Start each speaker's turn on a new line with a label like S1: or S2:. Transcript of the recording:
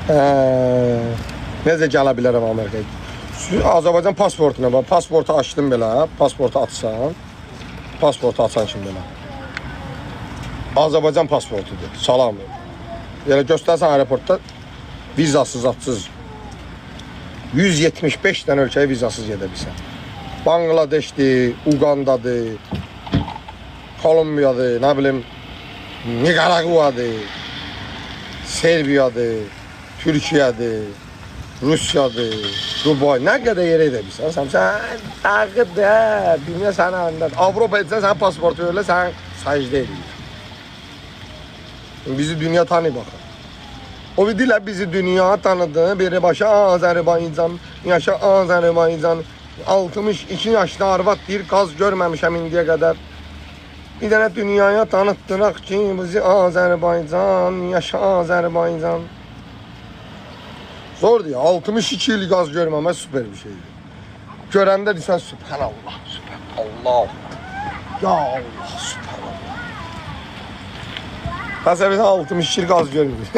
S1: Necə gələ bilərəm Amerikaya? Azərbaycan pasportuna bax, pasportu açdım belə, pasportu açsan, pasportu açan kimi belə. Azərbaycan pasportudur, salam. Yəni göstərsən aeroportda vizasız, atsız 175 dənə ölkəyə vizasız gedə bilsən. Bangladeşdir, Ugandadır, Kolumbiyadır, nə bilim, Nikaraguadır, Serbiyadır, Türkiyədir, Rusiyadır, Dubai, nə qədər yerə edə bilsən. Sən dağıdır, dünya sənin əlindədir. Avropa etsən, sənin pasportu verirlər, sən səcdə edirlər. Bizi dünya tanıyır baxın. O bildirlər bizi dünya tanıdı, biri başa Azərbaycan, yaşa Azərbaycan. 62 yaşlı arvad deyir, qaz görməmişəm indiyə qədər. Bir dənə dünyaya tanıtdıraq ki, bizi Azərbaycan, yaşa Azərbaycan. Zor deyir, 62 il qaz görməmək süper bir şeydir. Görəndə deyirsən, sübhanallah, sübhanallah, ya Allah, sübhanallah. Təsəvvürən 62 il qaz görmür.